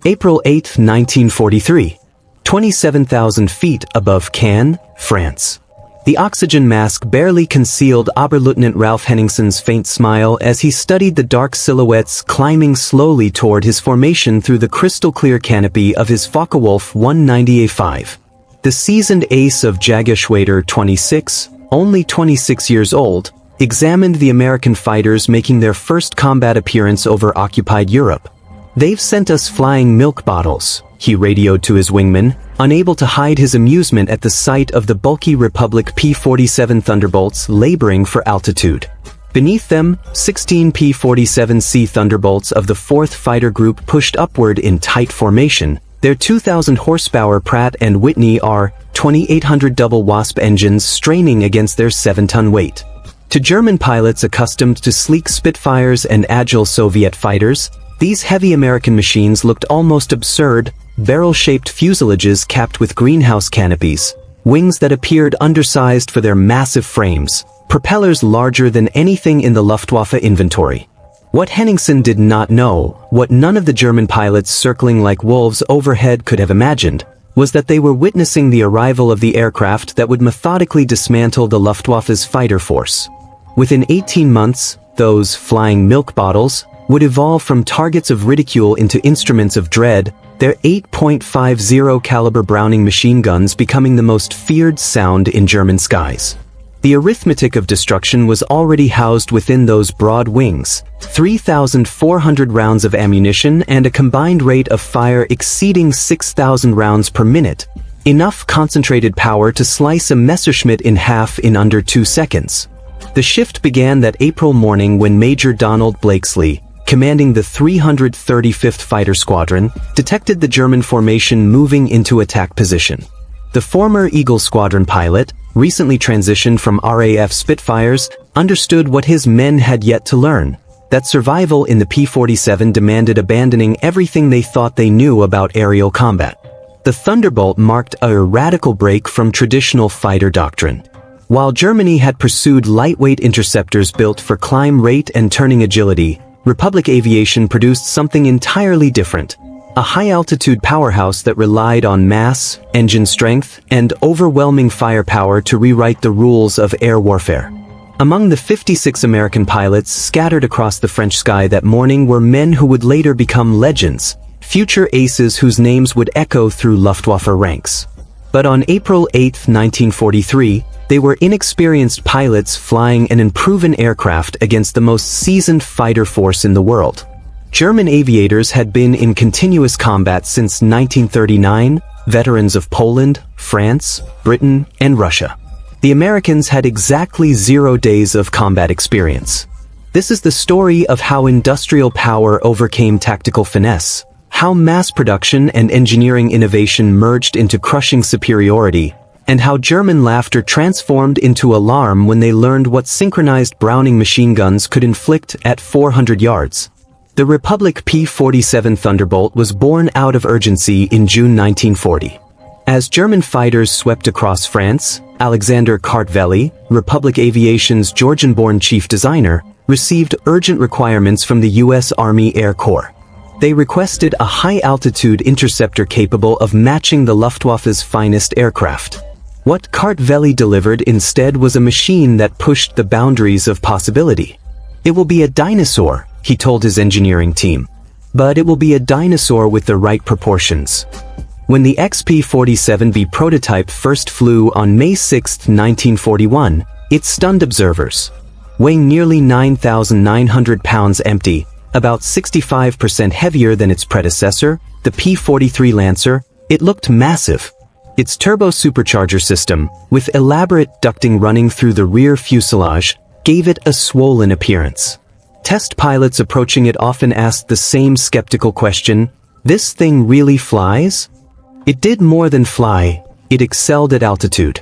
April 8, 1943. 27,000 feet above Cannes, France. The oxygen mask barely concealed Oberleutnant Ralph Henningsen's faint smile as he studied the dark silhouettes climbing slowly toward his formation through the crystal-clear canopy of his Focke-Wulf 190A5. The seasoned ace of Jägerschwader 26, only 26 years old, examined the American fighters making their first combat appearance over occupied Europe. "They've sent us flying milk bottles," he radioed to his wingman, unable to hide his amusement at the sight of the bulky Republic P-47 Thunderbolts laboring for altitude. Beneath them, 16 P-47C Thunderbolts of the 4th Fighter Group pushed upward in tight formation, their 2,000 horsepower Pratt & Whitney R-2800 double Wasp engines straining against their 7-ton weight. To German pilots accustomed to sleek Spitfires and agile Soviet fighters, these heavy American machines looked almost absurd, barrel-shaped fuselages capped with greenhouse canopies, wings that appeared undersized for their massive frames, propellers larger than anything in the Luftwaffe inventory. What Henningsen did not know, what none of the German pilots circling like wolves overhead could have imagined, was that they were witnessing the arrival of the aircraft that would methodically dismantle the Luftwaffe's fighter force. Within 18 months, those flying milk bottles would evolve from targets of ridicule into instruments of dread, their 8.50 caliber Browning machine guns becoming the most feared sound in German skies. The arithmetic of destruction was already housed within those broad wings, 3,400 rounds of ammunition and a combined rate of fire exceeding 6,000 rounds per minute, enough concentrated power to slice a Messerschmitt in half in under 2 seconds. The shift began that April morning when Major Donald Blakesley, commanding the 335th Fighter Squadron, detected the German formation moving into attack position. The former Eagle Squadron pilot, recently transitioned from RAF Spitfires, understood what his men had yet to learn, that survival in the P-47 demanded abandoning everything they thought they knew about aerial combat. The Thunderbolt marked a radical break from traditional fighter doctrine. While Germany had pursued lightweight interceptors built for climb rate and turning agility, Republic Aviation produced something entirely different, a high-altitude powerhouse that relied on mass, engine strength, and overwhelming firepower to rewrite the rules of air warfare. Among the 56 American pilots scattered across the French sky that morning were men who would later become legends, future aces whose names would echo through Luftwaffe ranks. But on April 8, 1943, they were inexperienced pilots flying an unproven aircraft against the most seasoned fighter force in the world. German aviators had been in continuous combat since 1939, veterans of Poland, France, Britain, and Russia. The Americans had exactly 0 days of combat experience. This is the story of how industrial power overcame tactical finesse, how mass production and engineering innovation merged into crushing superiority, and how German laughter transformed into alarm when they learned what synchronized Browning machine guns could inflict at 400 yards. The Republic P-47 Thunderbolt was born out of urgency in June 1940. As German fighters swept across France, Alexander Kartveli, Republic Aviation's Georgian-born chief designer, received urgent requirements from the U.S. Army Air Corps. They requested a high-altitude interceptor capable of matching the Luftwaffe's finest aircraft. What Kartveli delivered instead was a machine that pushed the boundaries of possibility. "It will be a dinosaur," he told his engineering team. "But it will be a dinosaur with the right proportions." When the XP-47B prototype first flew on May 6, 1941, it stunned observers. Weighing nearly 9,900 pounds empty, about 65% heavier than its predecessor, the P-43 Lancer, it looked massive. Its turbo-supercharger system, with elaborate ducting running through the rear fuselage, gave it a swollen appearance. Test pilots approaching it often asked the same skeptical question, "This thing really flies?" It did more than fly, it excelled at altitude.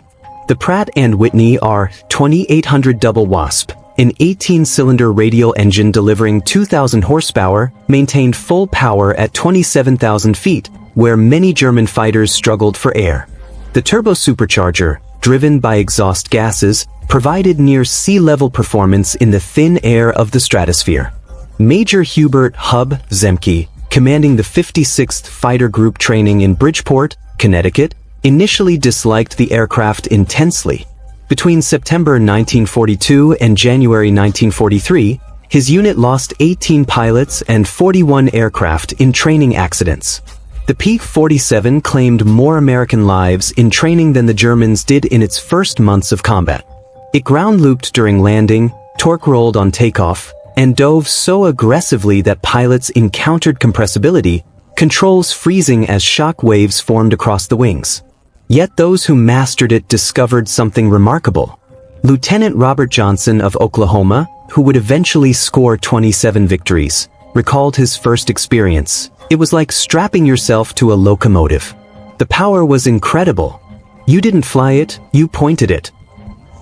The Pratt & Whitney R-2800 double Wasp, an 18-cylinder radial engine delivering 2,000 horsepower, maintained full power at 27,000 feet, where many German fighters struggled for air. The turbo-supercharger, driven by exhaust gases, provided near sea-level performance in the thin air of the stratosphere. Major Hubert "Hub" Zemke, commanding the 56th Fighter Group training in Bridgeport, Connecticut, initially disliked the aircraft intensely. Between September 1942 and January 1943, his unit lost 18 pilots and 41 aircraft in training accidents. The P-47 claimed more American lives in training than the Germans did in its first months of combat. It ground-looped during landing, torque-rolled on takeoff, and dove so aggressively that pilots encountered compressibility, controls freezing as shock waves formed across the wings. Yet those who mastered it discovered something remarkable. Lieutenant Robert Johnson of Oklahoma, who would eventually score 27 victories, recalled his first experience. It was like strapping yourself to a locomotive. The power was incredible. You didn't fly it, you pointed it.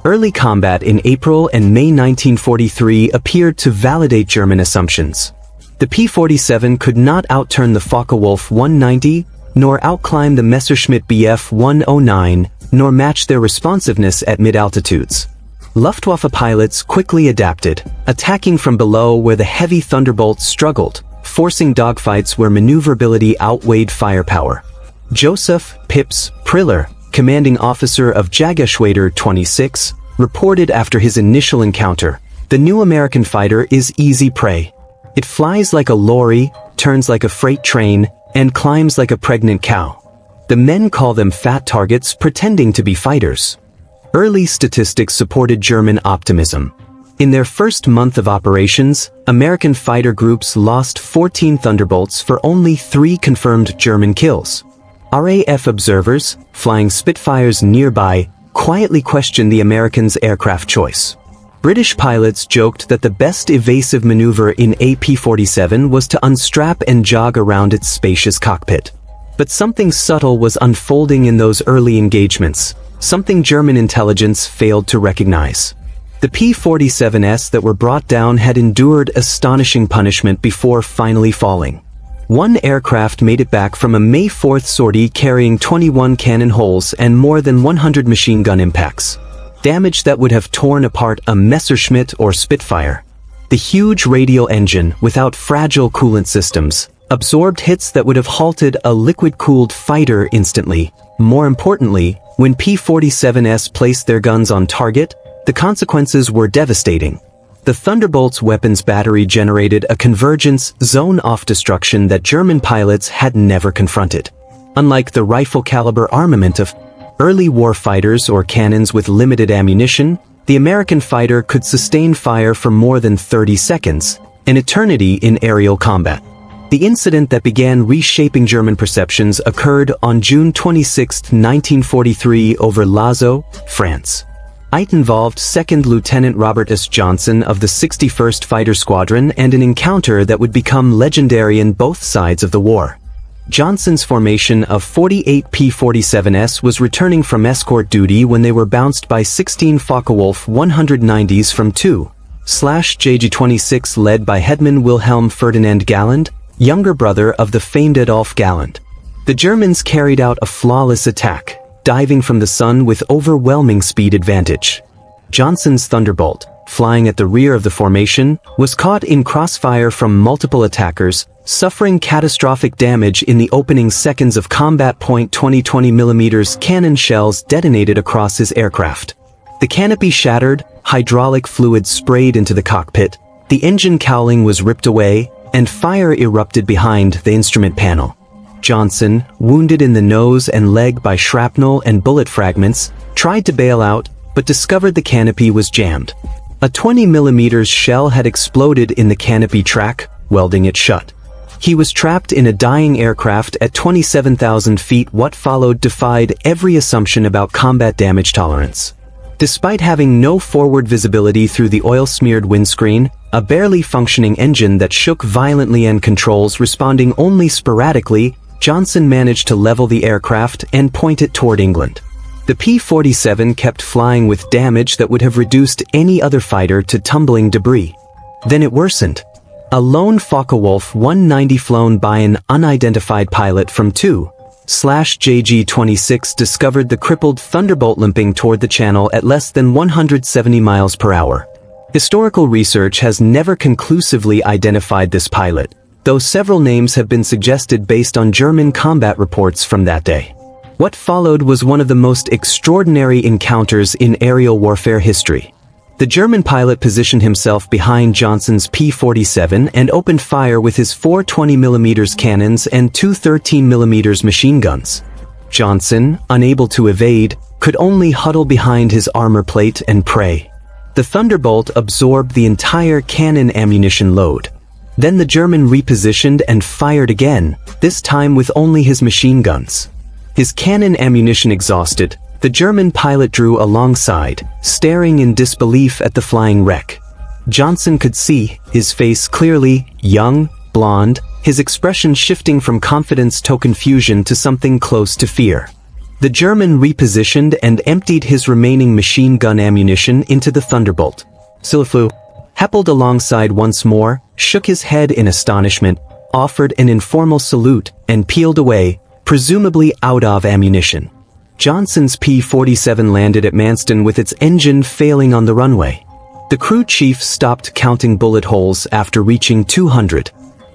Early combat in April and May 1943 appeared to validate German assumptions. The P-47 could not outturn the Focke-Wulf 190, nor outclimb the Messerschmitt Bf 109, nor match their responsiveness at mid-altitudes. Luftwaffe pilots quickly adapted, attacking from below where the heavy Thunderbolts struggled, forcing dogfights where maneuverability outweighed firepower. Joseph Pips Priller, commanding officer of Jägerschwader 26, reported after his initial encounter, "The new American fighter is easy prey. It flies like a lorry, turns like a freight train, and climbs like a pregnant cow. The men call them fat targets pretending to be fighters." Early statistics supported German optimism. In their first month of operations, American fighter groups lost 14 Thunderbolts for only 3 confirmed German kills. RAF observers, flying Spitfires nearby, quietly questioned the Americans' aircraft choice. British pilots joked that the best evasive maneuver in a P-47 was to unstrap and jog around its spacious cockpit. But something subtle was unfolding in those early engagements, something German intelligence failed to recognize. The P-47s that were brought down had endured astonishing punishment before finally falling. One aircraft made it back from a May 4th sortie carrying 21 cannon holes and more than 100 machine gun impacts. Damage that would have torn apart a Messerschmitt or Spitfire. The huge radial engine, without fragile coolant systems, absorbed hits that would have halted a liquid-cooled fighter instantly. More importantly, when P-47s placed their guns on target, the consequences were devastating. The Thunderbolt's weapons battery generated a convergence zone-off destruction that German pilots had never confronted. Unlike the rifle-caliber armament of early war fighters or cannons with limited ammunition, the American fighter could sustain fire for more than 30 seconds, an eternity in aerial combat. The incident that began reshaping German perceptions occurred on June 26, 1943 over Lazo, France. It involved 2nd Lieutenant Robert S. Johnson of the 61st Fighter Squadron and an encounter that would become legendary in both sides of the war. Johnson's formation of 48 P-47s was returning from escort duty when they were bounced by 16 Focke-Wulf 190s from 2/JG-26 led by Headman Wilhelm Ferdinand Galland, younger brother of the famed Adolf Galland. The Germans carried out a flawless attack, diving from the sun with overwhelming speed advantage. Johnson's Thunderbolt, flying at the rear of the formation, was caught in crossfire from multiple attackers, suffering catastrophic damage in the opening seconds of combat. 20 mm cannon shells detonated across his aircraft. The canopy shattered, hydraulic fluid sprayed into the cockpit, the engine cowling was ripped away, and fire erupted behind the instrument panel. Johnson, wounded in the nose and leg by shrapnel and bullet fragments, tried to bail out, but discovered the canopy was jammed. A 20 mm shell had exploded in the canopy track, welding it shut. He was trapped in a dying aircraft at 27,000 feet. What followed defied every assumption about combat damage tolerance. Despite having no forward visibility through the oil-smeared windscreen, a barely functioning engine that shook violently and controls responding only sporadically, Johnson managed to level the aircraft and point it toward England. The P-47 kept flying with damage that would have reduced any other fighter to tumbling debris. Then it worsened. A lone Focke-Wulf 190 flown by an unidentified pilot from 2/JG-26 discovered the crippled Thunderbolt limping toward the channel at less than 170 miles per hour. Historical research has never conclusively identified this pilot, though several names have been suggested based on German combat reports from that day. What followed was one of the most extraordinary encounters in aerial warfare history. The German pilot positioned himself behind Johnson's P-47 and opened fire with his 4 20mm cannons and 2 13mm machine guns. Johnson, unable to evade, could only huddle behind his armor plate and pray. The Thunderbolt absorbed the entire cannon ammunition load. Then the German repositioned and fired again, this time with only his machine guns. His cannon ammunition exhausted, the German pilot drew alongside, staring in disbelief at the flying wreck. Johnson could see, his face clearly, young, blonde, his expression shifting from confidence to confusion to something close to fear. The German repositioned and emptied his remaining machine gun ammunition into the Thunderbolt. Silflu happled alongside once more, shook his head in astonishment, offered an informal salute, and peeled away, presumably out of ammunition. Johnson's P-47 landed at Manston with its engine failing on the runway. The crew chief stopped counting bullet holes after reaching 200.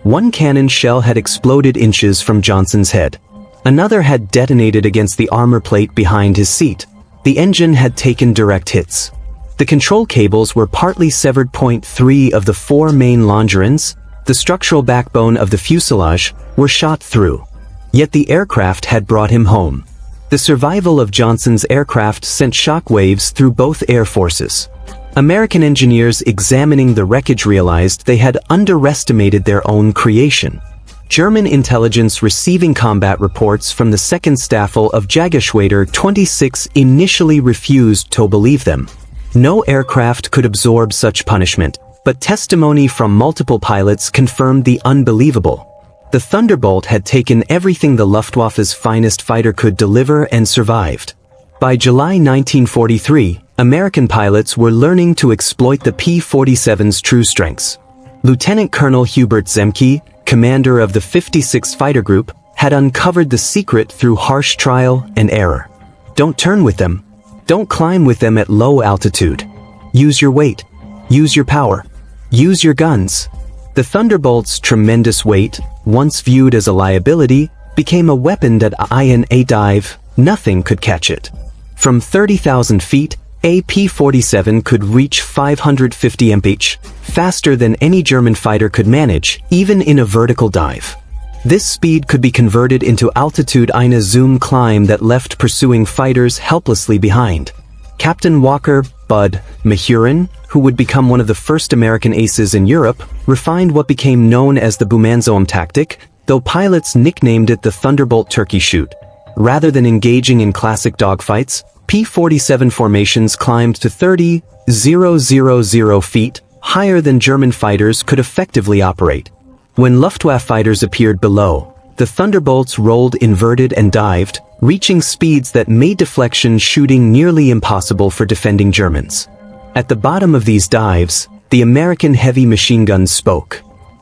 One cannon shell had exploded inches from Johnson's head. Another had detonated against the armor plate behind his seat. The engine had taken direct hits. The control cables were partly severed. 3 of the 4 main longerons, the structural backbone of the fuselage, were shot through. Yet the aircraft had brought him home. The survival of Johnson's aircraft sent shockwaves through both air forces. American engineers examining the wreckage realized they had underestimated their own creation. German intelligence receiving combat reports from the second Staffel of Jägerschwader 26 initially refused to believe them. No aircraft could absorb such punishment, but testimony from multiple pilots confirmed the unbelievable. The Thunderbolt had taken everything the Luftwaffe's finest fighter could deliver and survived. By July 1943, American pilots were learning to exploit the P-47's true strengths. Lieutenant Colonel Hubert Zemke, commander of the 56th Fighter Group, had uncovered the secret through harsh trial and error. Don't turn with them. Don't climb with them at low altitude. Use your weight. Use your power. Use your guns. The Thunderbolt's tremendous weight, once viewed as a liability, became a weapon that in a dive, nothing could catch it. From 30,000 feet, a P-47 could reach 550 mph, faster than any German fighter could manage, even in a vertical dive. This speed could be converted into altitude in a zoom climb that left pursuing fighters helplessly behind. Captain Walker Bud Mahurin, who would become one of the first American aces in Europe, refined what became known as the Bumanzoom tactic, though pilots nicknamed it the Thunderbolt turkey shoot. Rather than engaging in classic dogfights, P-47 formations climbed to 30,000 feet, higher than German fighters could effectively operate. When Luftwaffe fighters appeared below, the Thunderbolts rolled inverted and dived, reaching speeds that made deflection shooting nearly impossible for defending Germans. At the bottom of these dives, the American heavy machine guns spoke.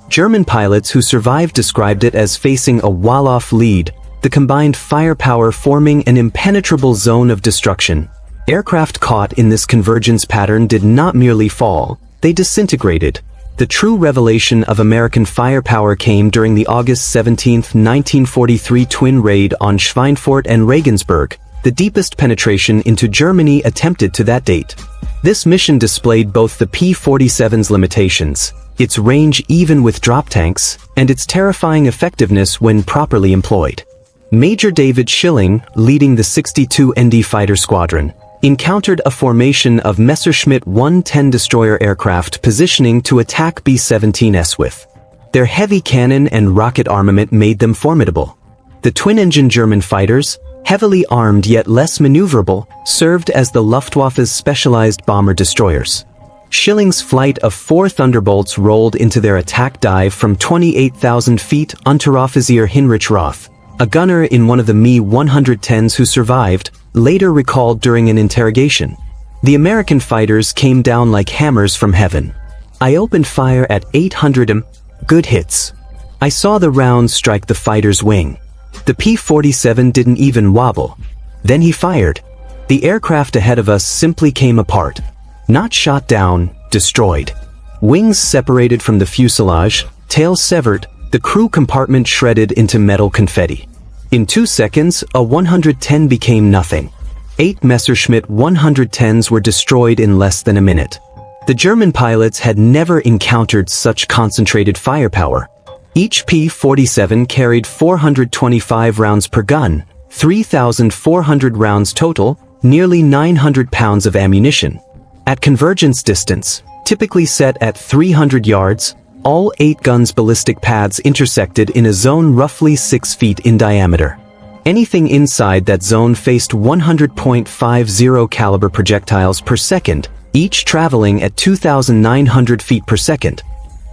German pilots who survived described it as facing a wall-off lead, the combined firepower forming an impenetrable zone of destruction. Aircraft caught in this convergence pattern did not merely fall, they disintegrated. The true revelation of American firepower came during the August 17, 1943 twin raid on Schweinfurt and Regensburg, the deepest penetration into Germany attempted to that date. This mission displayed both the P-47's limitations, its range even with drop tanks, and its terrifying effectiveness when properly employed. Major David Schilling, leading the 62 ND Fighter Squadron, encountered a formation of Messerschmitt 110 destroyer aircraft positioning to attack B-17s with. Their heavy cannon and rocket armament made them formidable. The twin-engine German fighters, heavily armed yet less maneuverable, served as the Luftwaffe's specialized bomber destroyers. Schilling's flight of 4 Thunderbolts rolled into their attack dive from 28,000 feet. Unteroffizier Heinrich Roth, a gunner in one of the Me-110s who survived, later recalled during an interrogation. The American fighters came down like hammers from heaven. I opened fire at 800 good hits. I saw the rounds strike the fighter's wing. The P-47 didn't even wobble. Then he fired. The aircraft ahead of us simply came apart. Not shot down, destroyed. Wings separated from the fuselage, tail severed, the crew compartment shredded into metal confetti. In 2 seconds, a 110 became nothing. 8 Messerschmitt 110s were destroyed in less than a minute. The German pilots had never encountered such concentrated firepower. Each P-47 carried 425 rounds per gun, 3,400 rounds total, nearly 900 pounds of ammunition. At convergence distance, typically set at 300 yards, all 8 guns' ballistic paths intersected in a zone roughly 6 feet in diameter. Anything inside that zone faced 100.50 caliber projectiles per second, each traveling at 2,900 feet per second.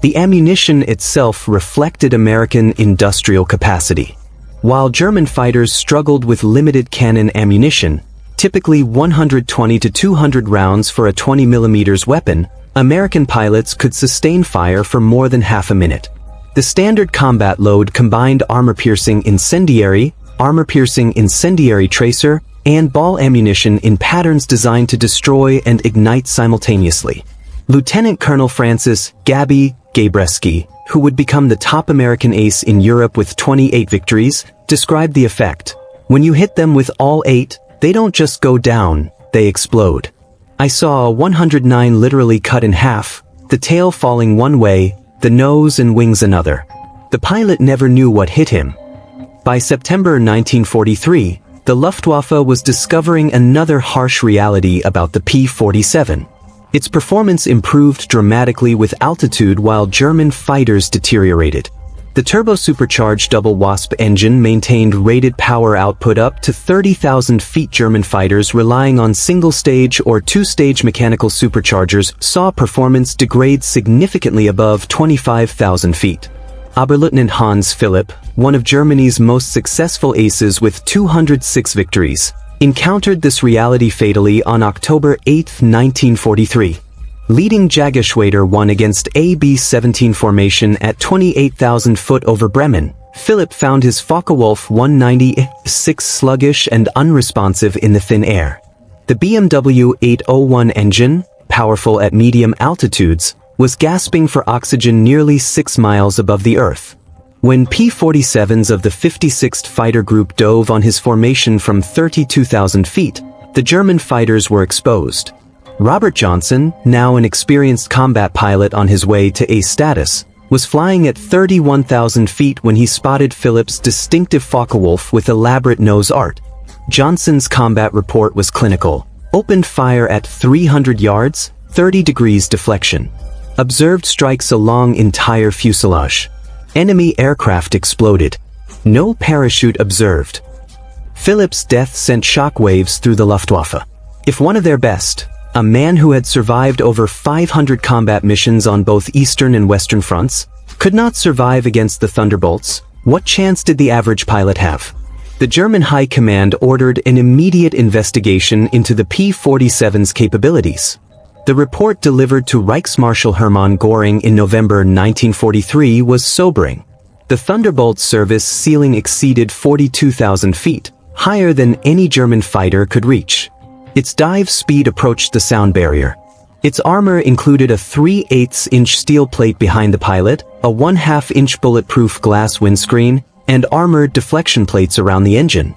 The ammunition itself reflected American industrial capacity. While German fighters struggled with limited cannon ammunition, typically 120 to 200 rounds for a 20 mm weapon, American pilots could sustain fire for more than half a minute. The standard combat load combined armor-piercing incendiary tracer, and ball ammunition in patterns designed to destroy and ignite simultaneously. Lieutenant Colonel Francis "Gabby" Gabreski, who would become the top American ace in Europe with 28 victories, described the effect. "When you hit them with all 8, they don't just go down, they explode. I saw a 109 literally cut in half, the tail falling one way, the nose and wings another. The pilot never knew what hit him." By September 1943, the Luftwaffe was discovering another harsh reality about the P-47. Its performance improved dramatically with altitude while German fighters deteriorated. The turbo-supercharged WWII engine maintained rated power output up to 30,000 feet. German fighters relying on single-stage or two-stage mechanical superchargers saw performance degrade significantly above 25,000 feet. Oberleutnant Hans Philipp, one of Germany's most successful aces with 206 victories, encountered this reality fatally on October 8, 1943. Leading Jagdgeschwader 1 against a B-17 formation at 28,000 foot over Bremen, Philipp found his Focke-Wulf 196 sluggish and unresponsive in the thin air. The BMW 801 engine, powerful at medium altitudes, was gasping for oxygen nearly 6 miles above the Earth. When P-47s of the 56th Fighter Group dove on his formation from 32,000 feet, the German fighters were exposed. Robert Johnson, now an experienced combat pilot on his way to ace status, was flying at 31,000 feet when he spotted Philipp's distinctive Focke-Wulf with elaborate nose art. Johnson's combat report was clinical. Opened fire at 300 yards, 30 degrees deflection. Observed strikes along entire fuselage. Enemy aircraft exploded. No parachute observed. Philipp's death sent shockwaves through the Luftwaffe. If one of their best, a man who had survived over 500 combat missions on both Eastern and Western fronts, could not survive against the Thunderbolts, what chance did the average pilot have? The German High Command ordered an immediate investigation into the P-47's capabilities. The report delivered to Reichsmarschall Hermann Göring in November 1943 was sobering. The Thunderbolt service ceiling exceeded 42,000 feet, higher than any German fighter could reach. Its dive speed approached the sound barrier. Its armor included a 3/8-inch steel plate behind the pilot, a 1/2-inch bulletproof glass windscreen, and armored deflection plates around the engine.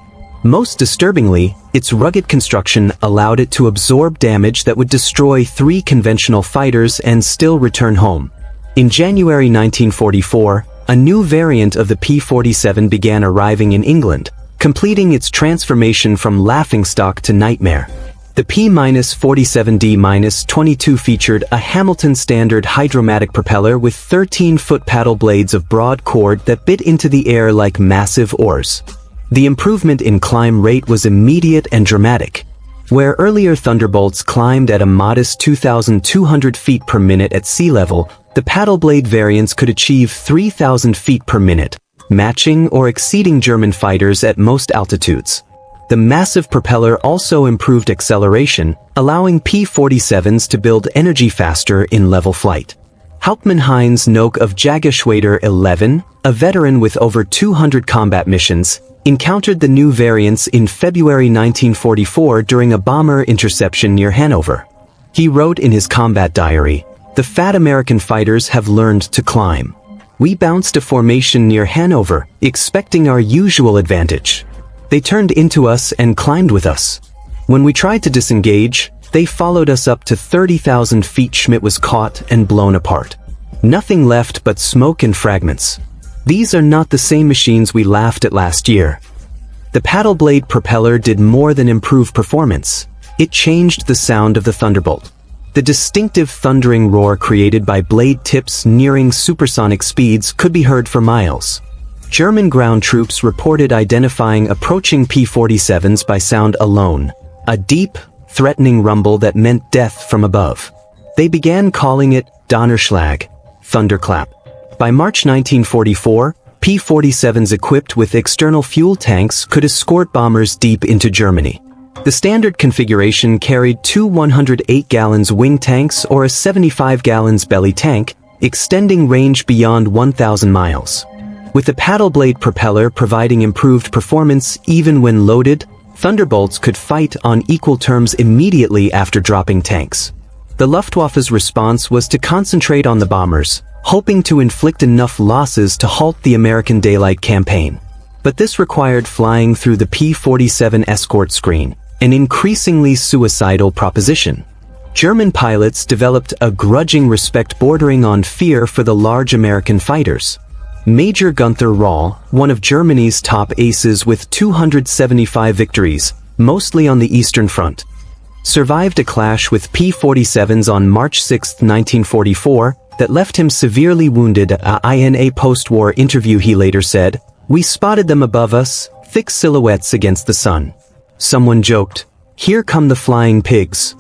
Most disturbingly, its rugged construction allowed it to absorb damage that would destroy 3 conventional fighters and still return home. In January 1944, a new variant of the P-47 began arriving in England, completing its transformation from laughingstock to nightmare. The P-47D-22 featured a Hamilton standard hydromatic propeller with 13-foot paddle blades of broad cord that bit into the air like massive oars. The improvement in climb rate was immediate and dramatic. Where earlier Thunderbolts climbed at a modest 2,200 feet per minute at sea level, the paddle blade variants could achieve 3,000 feet per minute, matching or exceeding German fighters at most altitudes. The massive propeller also improved acceleration, allowing P-47s to build energy faster in level flight. Hauptmann Heinz Nock of Jagdgeschwader 11, a veteran with over 200 combat missions, encountered the new variants in February 1944 during a bomber interception near Hanover. He wrote in his combat diary, "The fat American fighters have learned to climb. We bounced a formation near Hanover, expecting our usual advantage. They turned into us and climbed with us. When we tried to disengage, they followed us up to 30,000 feet. Schmitt was caught and blown apart. Nothing left but smoke and fragments. These are not the same machines we laughed at last year. The paddle blade propeller did more than improve performance. It changed the sound of the Thunderbolt. The distinctive thundering roar created by blade tips nearing supersonic speeds could be heard for miles. German ground troops reported identifying approaching P-47s by sound alone, a deep, threatening rumble that meant death from above. They began calling it Donnerschlag, thunderclap. By March 1944, P-47s equipped with external fuel tanks could escort bombers deep into Germany. The standard configuration carried two 108 gallons wing tanks or a 75 gallons belly tank, extending range beyond 1,000 miles. With the paddle blade propeller providing improved performance even when loaded, Thunderbolts could fight on equal terms immediately after dropping tanks. The Luftwaffe's response was to concentrate on the bombers, hoping to inflict enough losses to halt the American daylight campaign. But this required flying through the P-47 escort screen, an increasingly suicidal proposition. German pilots developed a grudging respect bordering on fear for the large American fighters. Major Gunther Rall, one of Germany's top aces with 275 victories, mostly on the Eastern Front, survived a clash with P-47s on March 6, 1944, that left him severely wounded. In a post-war interview he later said, "We spotted them above us, thick silhouettes against the sun. Someone joked, 'Here come the flying pigs.'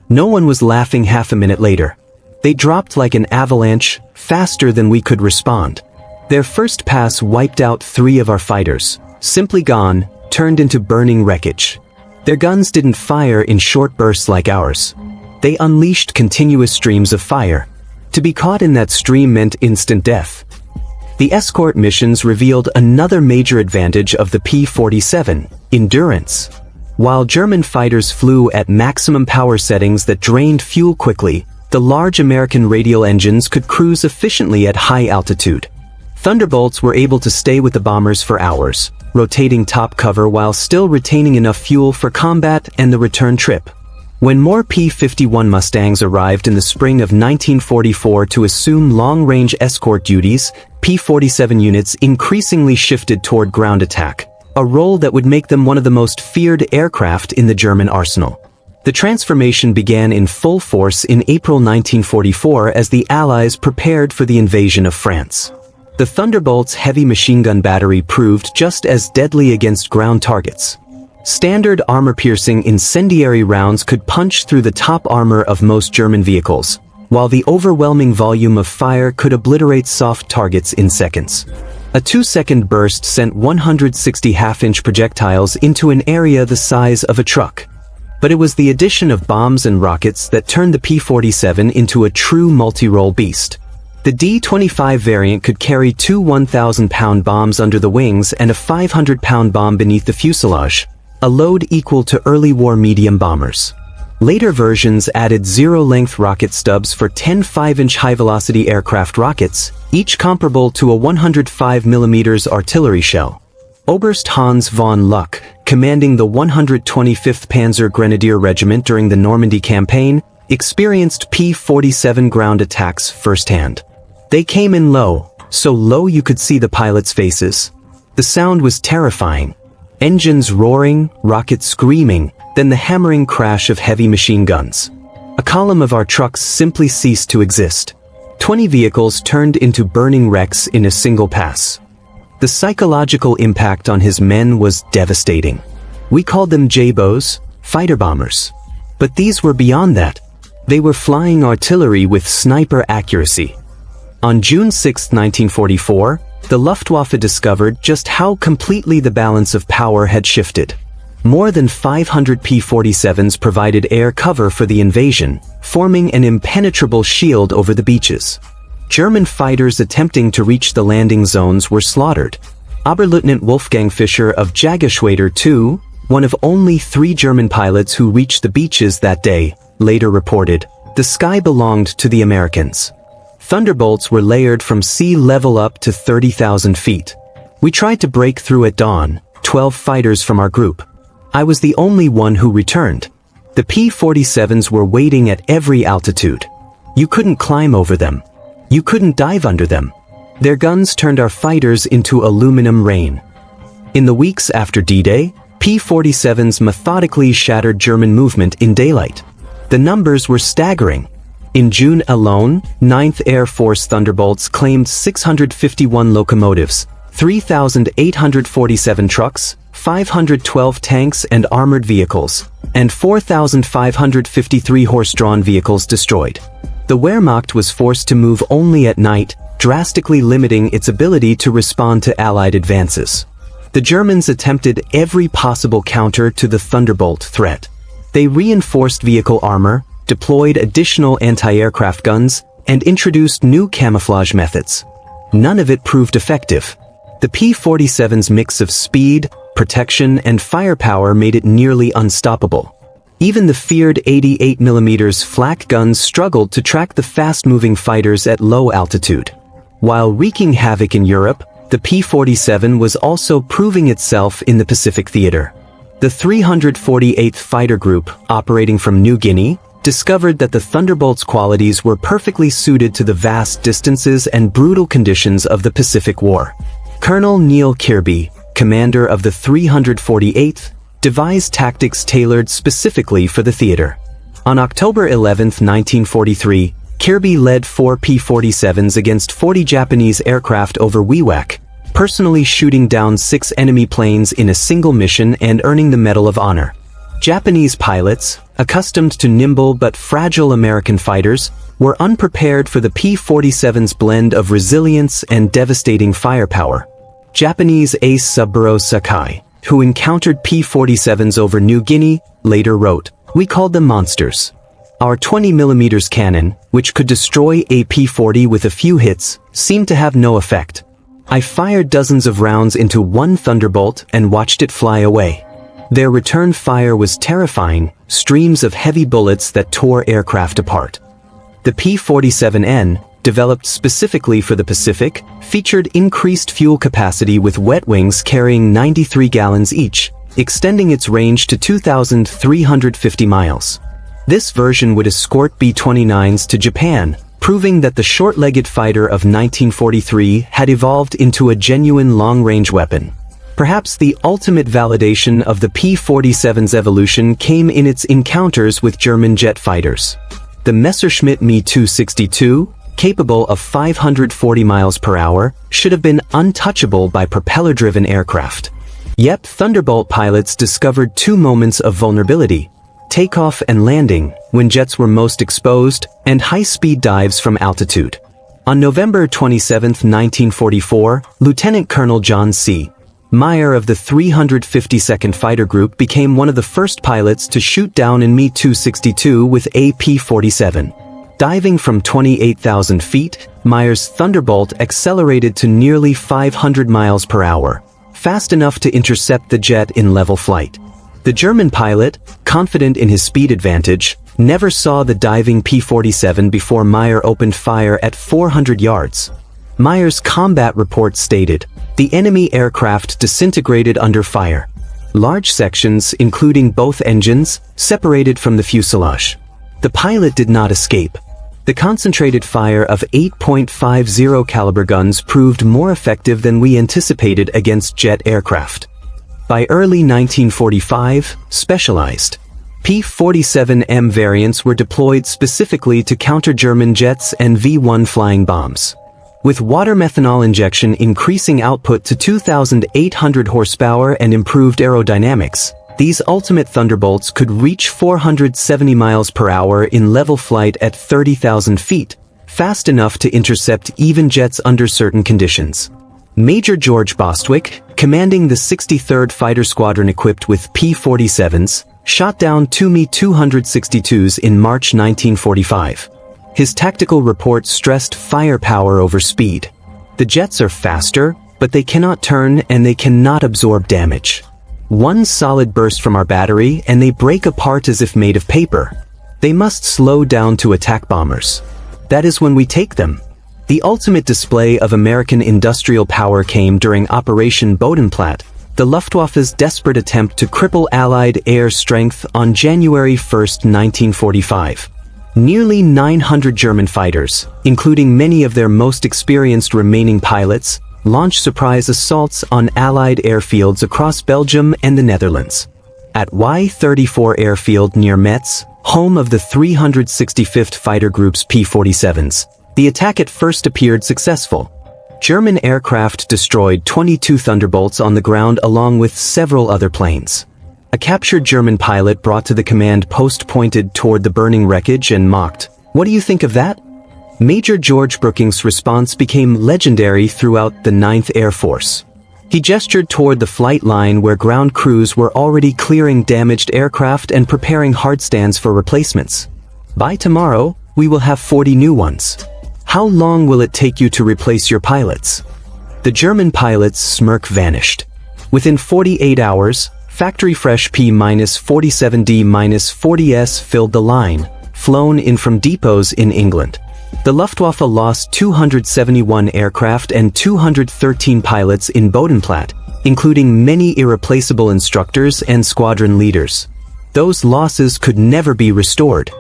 No one was laughing half a minute later. They dropped like an avalanche, faster than we could respond. Their first pass wiped out 3 of our fighters, simply gone, turned into burning wreckage. Their guns didn't fire in short bursts like ours. They unleashed continuous streams of fire. To be caught in that stream meant instant death." The escort missions revealed another major advantage of the P-47, endurance. While German fighters flew at maximum power settings that drained fuel quickly, the large American radial engines could cruise efficiently at high altitude. Thunderbolts were able to stay with the bombers for hours, rotating top cover while still retaining enough fuel for combat and the return trip. When more P-51 Mustangs arrived in the spring of 1944 to assume long-range escort duties, P-47 units increasingly shifted toward ground attack, a role that would make them one of the most feared aircraft in the German arsenal. The transformation began in full force in April 1944 as the Allies prepared for the invasion of France. The Thunderbolt's heavy machine gun battery proved just as deadly against ground targets. Standard armor-piercing incendiary rounds could punch through the top armor of most German vehicles, while the overwhelming volume of fire could obliterate soft targets in seconds. A 2-second burst sent 160 half-inch projectiles into an area the size of a truck. But it was the addition of bombs and rockets that turned the P-47 into a true multi-role beast. The D-25 variant could carry 2 1,000-pound bombs under the wings and a 500-pound bomb beneath the fuselage, a load equal to early war medium bombers. Later versions added zero-length rocket stubs for 10 5-inch high-velocity aircraft rockets, each comparable to a 105 mm artillery shell. Oberst Hans von Luck, commanding the 125th Panzer Grenadier Regiment during the Normandy campaign, experienced P-47 ground attacks firsthand. They came in low, so low you could see the pilots' faces. The sound was terrifying. Engines roaring, rockets screaming, then the hammering crash of heavy machine guns. A column of our trucks simply ceased to exist. 20 vehicles turned into burning wrecks in a single pass. The psychological impact on his men was devastating. We called them Jabos, fighter bombers. But these were beyond that. They were flying artillery with sniper accuracy. On June 6, 1944, the Luftwaffe discovered just how completely the balance of power had shifted. More than 500 P-47s provided air cover for the invasion, forming an impenetrable shield over the beaches. German fighters attempting to reach the landing zones were slaughtered. Oberleutnant Wolfgang Fischer of Jägerschwader II, one of only 3 German pilots who reached the beaches that day, later reported, "The sky belonged to the Americans." Thunderbolts were layered from sea level up to 30,000 feet. We tried to break through at dawn, 12 fighters from our group. I was the only one who returned. The P-47s were waiting at every altitude. You couldn't climb over them. You couldn't dive under them. Their guns turned our fighters into aluminum rain. In the weeks after D-Day, P-47s methodically shattered German movement in daylight. The numbers were staggering. In June alone, 9th Air Force Thunderbolts claimed 651 locomotives, 3,847 trucks, 512 tanks and armored vehicles, and 4,553 horse-drawn vehicles destroyed. The Wehrmacht was forced to move only at night, drastically limiting its ability to respond to Allied advances. The Germans attempted every possible counter to the Thunderbolt threat. They reinforced vehicle armor, deployed additional anti-aircraft guns, and introduced new camouflage methods. None of it proved effective. The P-47's mix of speed, protection, and firepower made it nearly unstoppable. Even the feared 88mm flak guns struggled to track the fast-moving fighters at low altitude. While wreaking havoc in Europe, the P-47 was also proving itself in the Pacific theater. The 348th Fighter Group, operating from New Guinea, discovered that the Thunderbolt's qualities were perfectly suited to the vast distances and brutal conditions of the Pacific War. Colonel Neil Kirby, commander of the 348th, devised tactics tailored specifically for the theater. On October 11, 1943, Kirby led 4 P-47s against 40 Japanese aircraft over WWII, personally shooting down 6 enemy planes in a single mission and earning the Medal of Honor. Japanese pilots, accustomed to nimble but fragile American fighters, were unprepared for the P-47's blend of resilience and devastating firepower. Japanese ace Saburo Sakai, who encountered P-47s over New Guinea, later wrote, "We called them monsters. Our 20mm cannon, which could destroy a P-40 with a few hits, seemed to have no effect. I fired dozens of rounds into one Thunderbolt and watched it fly away. Their return fire was terrifying, streams of heavy bullets that tore aircraft apart." The P-47N, developed specifically for the Pacific, featured increased fuel capacity with wet wings carrying 93 gallons each, extending its range to 2,350 miles. This version would escort B-29s to Japan, proving that the short-legged fighter of 1943 had evolved into a genuine long-range weapon. Perhaps the ultimate validation of the P-47's evolution came in its encounters with German jet fighters. The Messerschmitt Me-262, capable of 540 miles per hour, should have been untouchable by propeller-driven aircraft. Yet Thunderbolt pilots discovered 2 moments of vulnerability: takeoff and landing, when jets were most exposed, and high-speed dives from altitude. On November 27, 1944, Lieutenant Colonel John C. Meyer of the 352nd Fighter Group became one of the first pilots to shoot down an Me-262 with a P-47. Diving from 28,000 feet, Meyer's Thunderbolt accelerated to nearly 500 miles per hour, fast enough to intercept the jet in level flight. The German pilot, confident in his speed advantage, never saw the diving P-47 before Meyer opened fire at 400 yards. Meyer's combat report stated, "The enemy aircraft disintegrated under fire. Large sections, including both engines, separated from the fuselage. The pilot did not escape." The concentrated fire of 8.50 caliber guns proved more effective than we anticipated against jet aircraft. By early 1945, specialized P-47M variants were deployed specifically to counter German jets and V-1 flying bombs. With water methanol injection increasing output to 2,800 horsepower and improved aerodynamics, these ultimate Thunderbolts could reach 470 miles per hour in level flight at 30,000 feet, fast enough to intercept even jets under certain conditions. Major George Bostwick, commanding the 63rd Fighter Squadron equipped with P-47s, shot down 2 Me-262s in March 1945. His tactical report stressed firepower over speed. The jets are faster, but they cannot turn and they cannot absorb damage. One solid burst from our battery and they break apart as if made of paper. They must slow down to attack bombers. That is when we take them. The ultimate display of American industrial power came during Operation Bodenplatte, the Luftwaffe's desperate attempt to cripple Allied air strength on January 1, 1945. Nearly 900 German fighters, including many of their most experienced remaining pilots, launched surprise assaults on Allied airfields across Belgium and the Netherlands. At Y-34 airfield near Metz, home of the 365th Fighter Group's P-47s, the attack at first appeared successful. German aircraft destroyed 22 Thunderbolts on the ground along with several other planes. A captured German pilot brought to the command post pointed toward the burning wreckage and mocked, "What do you think of that?" Major George Brooking's response became legendary throughout the 9th Air Force. He gestured toward the flight line where ground crews were already clearing damaged aircraft and preparing hard stands for replacements. "By tomorrow, we will have 40 new ones. How long will it take you to replace your pilots?" The German pilot's smirk vanished. Within 48 hours, factory-fresh P-47D-40s filled the line, flown in from depots in England. The Luftwaffe lost 271 aircraft and 213 pilots in Bodenplatte, including many irreplaceable instructors and squadron leaders. Those losses could never be restored.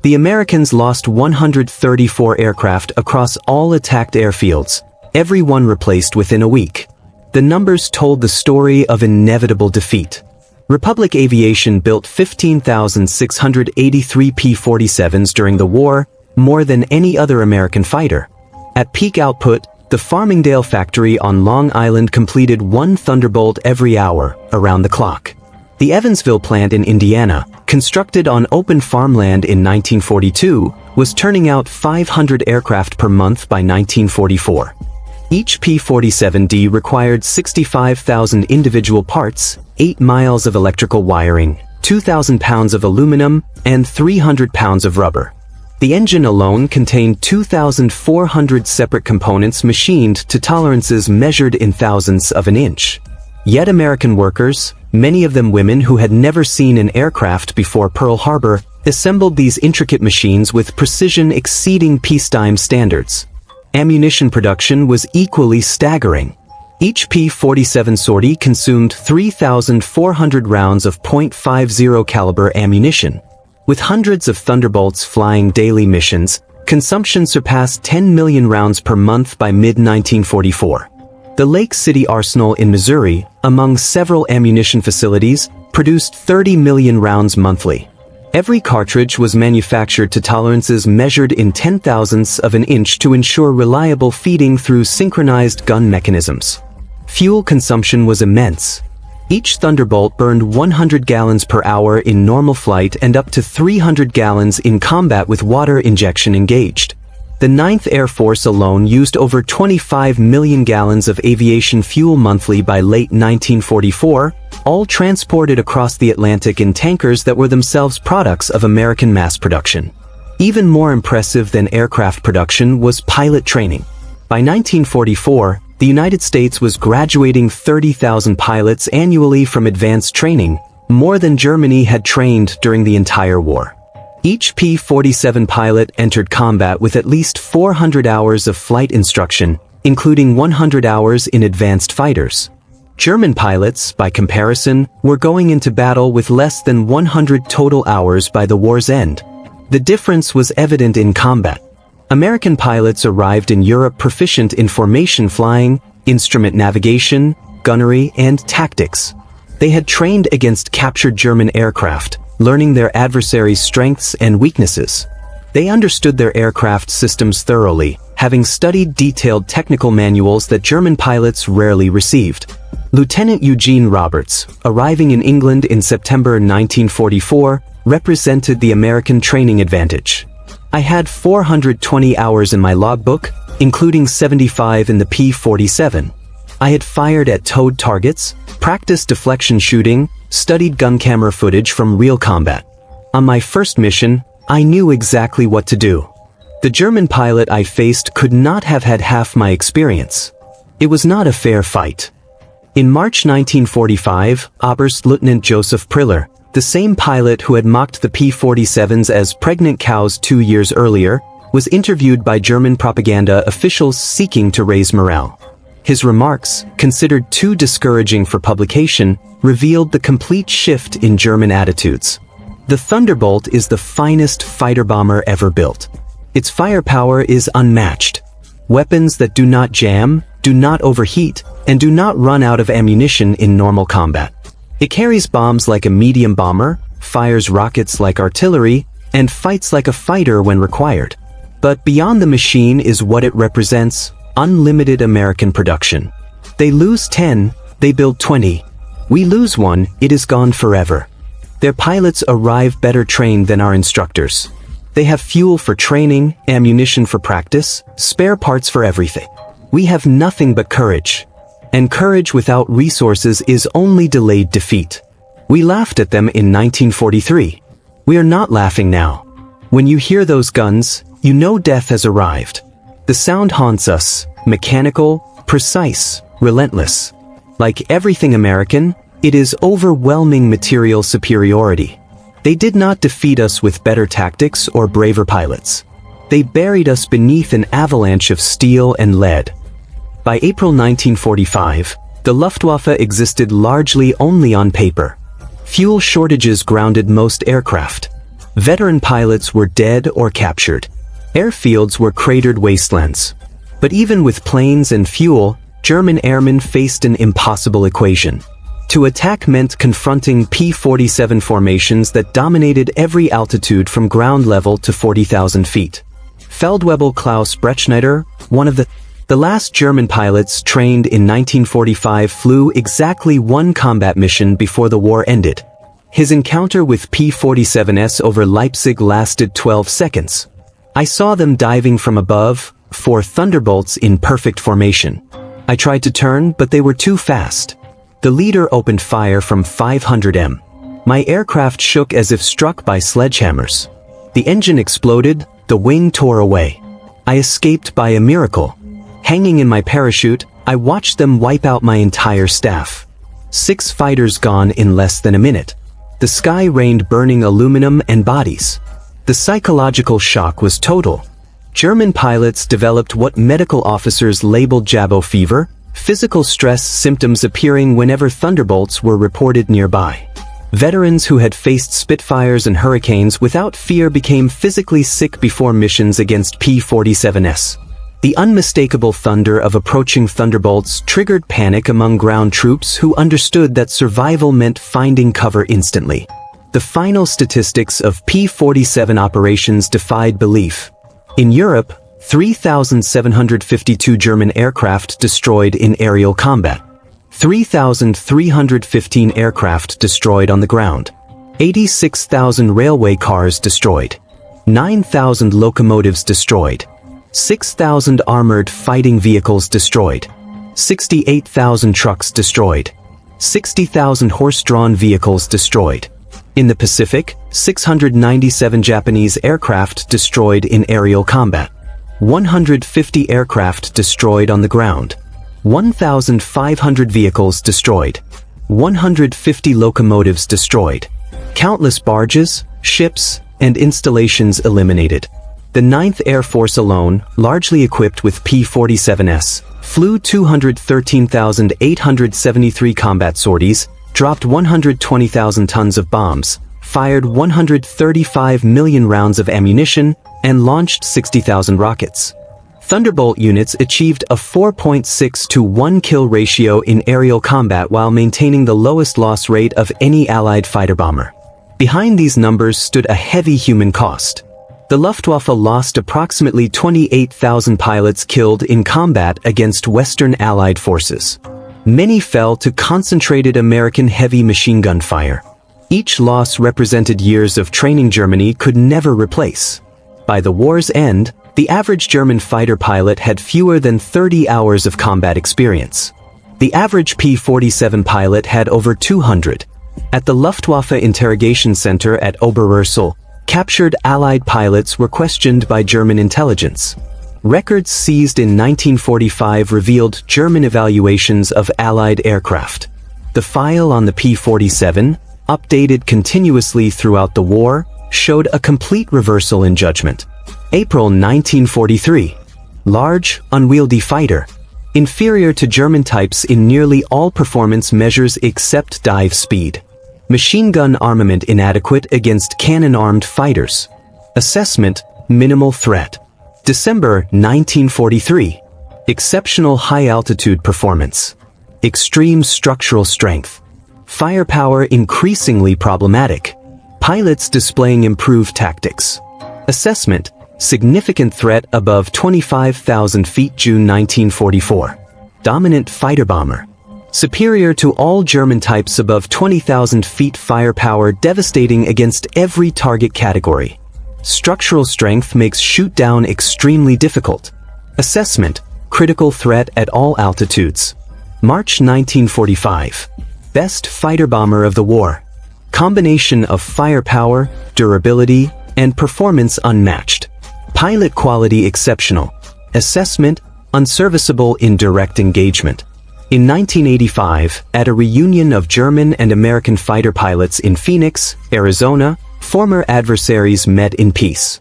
The Americans lost 134 aircraft across all attacked airfields, every one replaced within a week. The numbers told the story of inevitable defeat. Republic Aviation built 15,683 P-47s during the war, more than any other American fighter. At peak output, the Farmingdale factory on Long Island completed one Thunderbolt every hour, around the clock. The Evansville plant in Indiana, constructed on open farmland in 1942, was turning out 500 aircraft per month by 1944. Each P-47D required 65,000 individual parts, 8 miles of electrical wiring, 2,000 pounds of aluminum, and 300 pounds of rubber. The engine alone contained 2,400 separate components machined to tolerances measured in thousandths of an inch. Yet American workers, many of them women who had never seen an aircraft before Pearl Harbor, assembled these intricate machines with precision exceeding peacetime standards. Ammunition production was equally staggering. Each P-47 sortie consumed 3,400 rounds of .50 caliber ammunition. With hundreds of Thunderbolts flying daily missions, consumption surpassed 10 million rounds per month by mid-1944. The Lake City Arsenal in Missouri, among several ammunition facilities, produced 30 million rounds monthly. Every cartridge was manufactured to tolerances measured in 10,000ths of an inch to ensure reliable feeding through synchronized gun mechanisms. Fuel consumption was immense. Each Thunderbolt burned 100 gallons per hour in normal flight and up to 300 gallons in combat with water injection engaged. The 9th Air Force alone used over 25 million gallons of aviation fuel monthly by late 1944, all transported across the Atlantic in tankers that were themselves products of American mass production. Even more impressive than aircraft production was pilot training. By 1944, the United States was graduating 30,000 pilots annually from advanced training, more than Germany had trained during the entire war. Each P-47 pilot entered combat with at least 400 hours of flight instruction, including 100 hours in advanced fighters. German pilots, by comparison, were going into battle with less than 100 total hours by the war's end. The difference was evident in combat. American pilots arrived in Europe proficient in formation flying, instrument navigation, gunnery, and tactics. They had trained against captured German aircraft, learning their adversaries' strengths and weaknesses. They understood their aircraft systems thoroughly, having studied detailed technical manuals that German pilots rarely received. Lieutenant Eugene Roberts, arriving in England in September 1944, represented the American training advantage. I had 420 hours in my logbook, including 75 in the P-47. I had fired at towed targets, practiced deflection shooting, studied gun camera footage from real combat. On my first mission, I knew exactly what to do. The German pilot I faced could not have had half my experience. It was not a fair fight. In March 1945, Oberstleutnant Joseph Priller, the same pilot who had mocked the P-47s as pregnant cows 2 years earlier, was interviewed by German propaganda officials seeking to raise morale. His remarks, considered too discouraging for publication, revealed the complete shift in German attitudes. The Thunderbolt is the finest fighter bomber ever built. Its firepower is unmatched. Weapons that do not jam, do not overheat, and do not run out of ammunition in normal combat. It carries bombs like a medium bomber, fires rockets like artillery, and fights like a fighter when required. But beyond the machine is what it represents: unlimited American production. They lose 10, they build 20. We lose one, it is gone forever. Their pilots arrive better trained than our instructors. They have fuel for training, ammunition for practice, spare parts for everything. We have nothing but courage. And courage without resources is only delayed defeat. We laughed at them in 1943. We are not laughing now. When you hear those guns, you know death has arrived. The sound haunts us, mechanical, precise, relentless. Like everything American, it is overwhelming material superiority. They did not defeat us with better tactics or braver pilots. They buried us beneath an avalanche of steel and lead. By April 1945, the Luftwaffe existed largely only on paper. Fuel shortages grounded most aircraft. Veteran pilots were dead or captured. Airfields were cratered wastelands. But even with planes and fuel, German airmen faced an impossible equation. To attack meant confronting P-47 formations that dominated every altitude from ground level to 40,000 feet. Feldwebel Klaus Bretschneider, one of the last German pilots trained in 1945, flew exactly one combat mission before the war ended. His encounter with P-47s over Leipzig lasted 12 seconds. I saw them diving from above, 4 Thunderbolts in perfect formation. I tried to turn, but they were too fast. The leader opened fire from 500 m. My aircraft shook as if struck by sledgehammers. The engine exploded, the wing tore away. I escaped by a miracle. Hanging in my parachute, I watched them wipe out my entire staff. 6 fighters gone in less than a minute. The sky rained burning aluminum and bodies. The psychological shock was total. German pilots developed what medical officers labeled Jabo fever, physical stress symptoms appearing whenever Thunderbolts were reported nearby. Veterans who had faced Spitfires and Hurricanes without fear became physically sick before missions against P-47s. The unmistakable thunder of approaching Thunderbolts triggered panic among ground troops who understood that survival meant finding cover instantly. The final statistics of P-47 operations defied belief. In Europe, 3,752 German aircraft destroyed in aerial combat. 3,315 aircraft destroyed on the ground. 86,000 railway cars destroyed. 9,000 locomotives destroyed. 6,000 armored fighting vehicles destroyed. 68,000 trucks destroyed. 60,000 horse-drawn vehicles destroyed. In the Pacific, 697 Japanese aircraft destroyed in aerial combat. 150 aircraft destroyed on the ground. 1,500 vehicles destroyed. 150 locomotives destroyed. Countless barges, ships, and installations eliminated. The 9th Air Force alone, largely equipped with P-47s, flew 213,873 combat sorties, dropped 120,000 tons of bombs, fired 135 million rounds of ammunition, and launched 60,000 rockets. Thunderbolt units achieved a 4.6 to 1 kill ratio in aerial combat while maintaining the lowest loss rate of any Allied fighter bomber. Behind these numbers stood a heavy human cost. The Luftwaffe lost approximately 28,000 pilots killed in combat against Western Allied forces. Many fell to concentrated American heavy machine gun fire. Each loss represented years of training Germany could never replace. By the war's end, the average German fighter pilot had fewer than 30 hours of combat experience. The average P-47 pilot had over 200. At the Luftwaffe Interrogation Center at Oberursel, captured Allied pilots were questioned by German intelligence. Records seized in 1945 revealed German evaluations of Allied aircraft. The file on the P-47, updated continuously throughout the war, showed a complete reversal in judgment. April 1943. Large, unwieldy fighter. Inferior to German types in nearly all performance measures except dive speed. Machine gun armament inadequate against cannon-armed fighters. Assessment, minimal threat. December 1943. Exceptional high-altitude performance. Extreme structural strength. Firepower increasingly problematic. Pilots displaying improved tactics. Assessment, significant threat above 25,000 feet June 1944. Dominant fighter bomber. Superior to all German types above 20,000 feet firepower devastating against every target category. Structural strength makes shoot-down extremely difficult. Assessment, critical threat at all altitudes. March 1945. Best fighter bomber of the war. Combination of firepower, durability, and performance unmatched. Pilot quality exceptional. Assessment, unserviceable in direct engagement. In 1985, at a reunion of German and American fighter pilots in Phoenix, Arizona, former adversaries met in peace.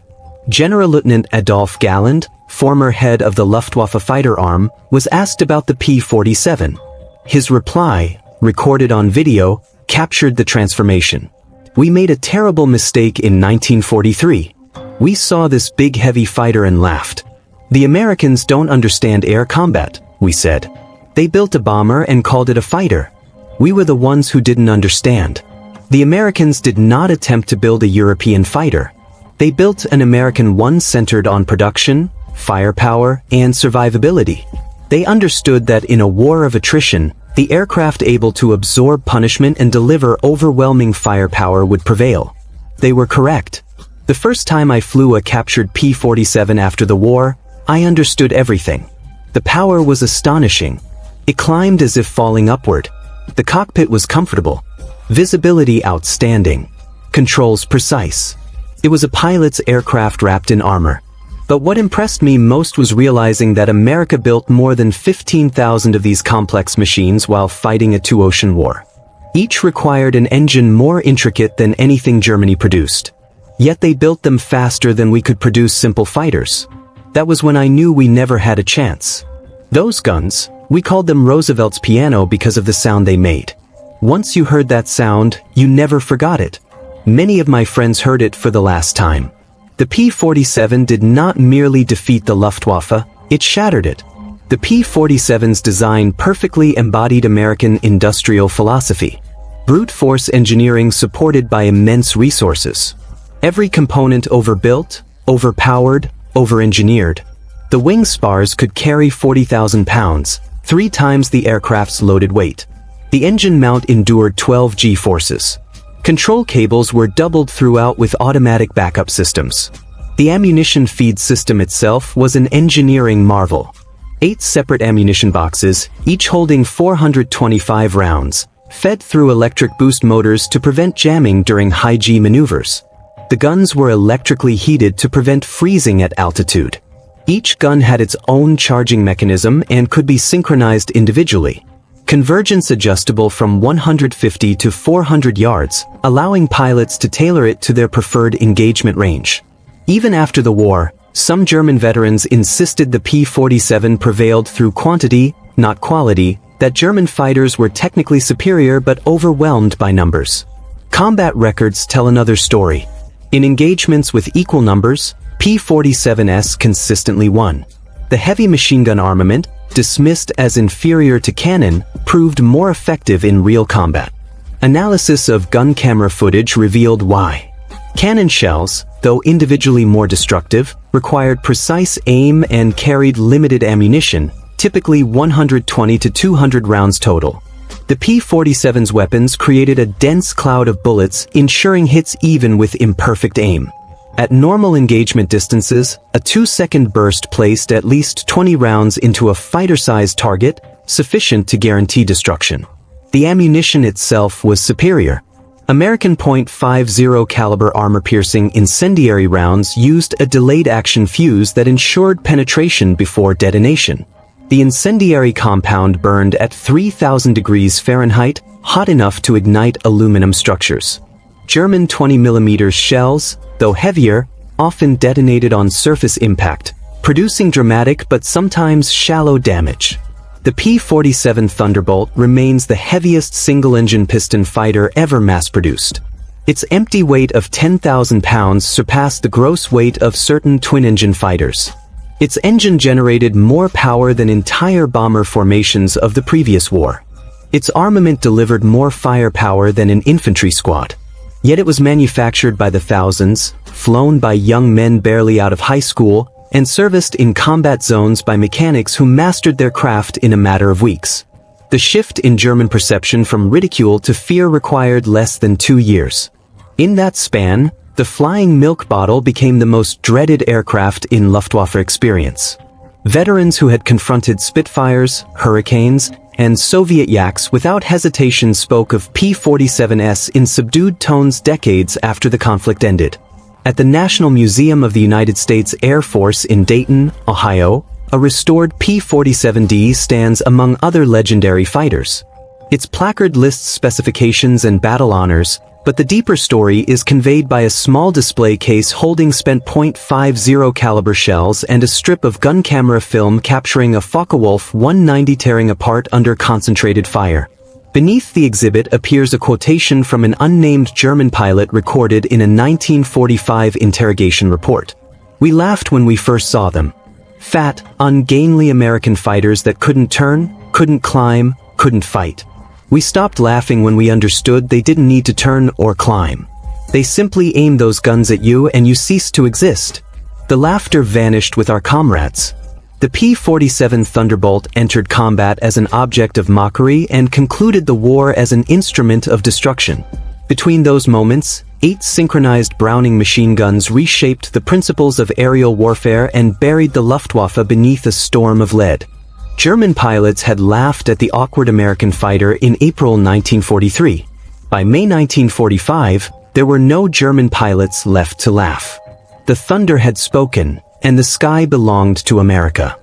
General Lieutenant Adolf Galland, former head of the Luftwaffe fighter arm, was asked about the P-47. His reply, recorded on video, captured the transformation. "We made a terrible mistake in 1943. We saw this big heavy fighter and laughed. The Americans don't understand air combat, we said. They built a bomber and called it a fighter. We were the ones who didn't understand. The Americans did not attempt to build a European fighter. They built an American one centered on production, firepower, and survivability. They understood that in a war of attrition, the aircraft able to absorb punishment and deliver overwhelming firepower would prevail. They were correct. The first time I flew a captured P-47 after the war, I understood everything. The power was astonishing. It climbed as if falling upward. The cockpit was comfortable. Visibility outstanding. Controls precise. It was a pilot's aircraft wrapped in armor. But what impressed me most was realizing that America built more than 15,000 of these complex machines while fighting a two-ocean war. Each required an engine more intricate than anything Germany produced. Yet they built them faster than we could produce simple fighters. That was when I knew we never had a chance. Those guns, we called them Roosevelt's piano because of the sound they made. Once you heard that sound, you never forgot it. Many of my friends heard it for the last time. The P-47 did not merely defeat the Luftwaffe, it shattered it. The P-47's design perfectly embodied American industrial philosophy. Brute force engineering supported by immense resources. Every component overbuilt, overpowered, over-engineered. The wing spars could carry 40,000 pounds, 3 times the aircraft's loaded weight. The engine mount endured 12 G-forces. Control cables were doubled throughout with automatic backup systems. The ammunition feed system itself was an engineering marvel. 8 separate ammunition boxes, each holding 425 rounds, fed through electric boost motors to prevent jamming during high-G maneuvers. The guns were electrically heated to prevent freezing at altitude. Each gun had its own charging mechanism and could be synchronized individually. Convergence adjustable from 150 to 400 yards, allowing pilots to tailor it to their preferred engagement range. Even after the war, some German veterans insisted the P-47 prevailed through quantity, not quality, that German fighters were technically superior but overwhelmed by numbers. Combat records tell another story. In engagements with equal numbers, P-47s consistently won. The heavy machine gun armament, dismissed as inferior to cannon, proved more effective in real combat. Analysis of gun camera footage revealed why. Cannon shells, though individually more destructive, required precise aim and carried limited ammunition, typically 120 to 200 rounds total. The P-47's weapons created a dense cloud of bullets, ensuring hits even with imperfect aim. At normal engagement distances, a 2-second burst placed at least 20 rounds into a fighter-sized target, sufficient to guarantee destruction. The ammunition itself was superior. American .50 caliber armor-piercing incendiary rounds used a delayed action fuse that ensured penetration before detonation. The incendiary compound burned at 3,000 degrees Fahrenheit, hot enough to ignite aluminum structures. German 20mm shells, though heavier, often detonated on surface impact, producing dramatic but sometimes shallow damage. The P-47 Thunderbolt remains the heaviest single-engine piston fighter ever mass-produced. Its empty weight of 10,000 pounds surpassed the gross weight of certain twin-engine fighters. Its engine generated more power than entire bomber formations of the previous war. Its armament delivered more firepower than an infantry squad. Yet it was manufactured by the thousands, flown by young men barely out of high school, and serviced in combat zones by mechanics who mastered their craft in a matter of weeks. The shift in German perception from ridicule to fear required less than 2 years. In that span, the flying milk bottle became the most dreaded aircraft in Luftwaffe experience. Veterans who had confronted Spitfires, Hurricanes, and Soviet Yaks without hesitation spoke of P-47s in subdued tones decades after the conflict ended. At the National Museum of the United States Air Force in Dayton, Ohio, a restored P-47D stands among other legendary fighters. Its placard lists specifications and battle honors, but the deeper story is conveyed by a small display case holding spent .50 caliber shells and a strip of gun camera film capturing a Focke-Wulf 190 tearing apart under concentrated fire. Beneath the exhibit appears a quotation from an unnamed German pilot recorded in a 1945 interrogation report. "We laughed when we first saw them. Fat, ungainly American fighters that couldn't turn, couldn't climb, couldn't fight. We stopped laughing when we understood they didn't need to turn or climb. They simply aimed those guns at you and you ceased to exist." The laughter vanished with our comrades. The P-47 Thunderbolt entered combat as an object of mockery and concluded the war as an instrument of destruction. Between those moments, 8 synchronized Browning machine guns reshaped the principles of aerial warfare and buried the Luftwaffe beneath a storm of lead. German pilots had laughed at the awkward American fighter in April 1943. By May 1945, there were no German pilots left to laugh. The thunder had spoken, and the sky belonged to America.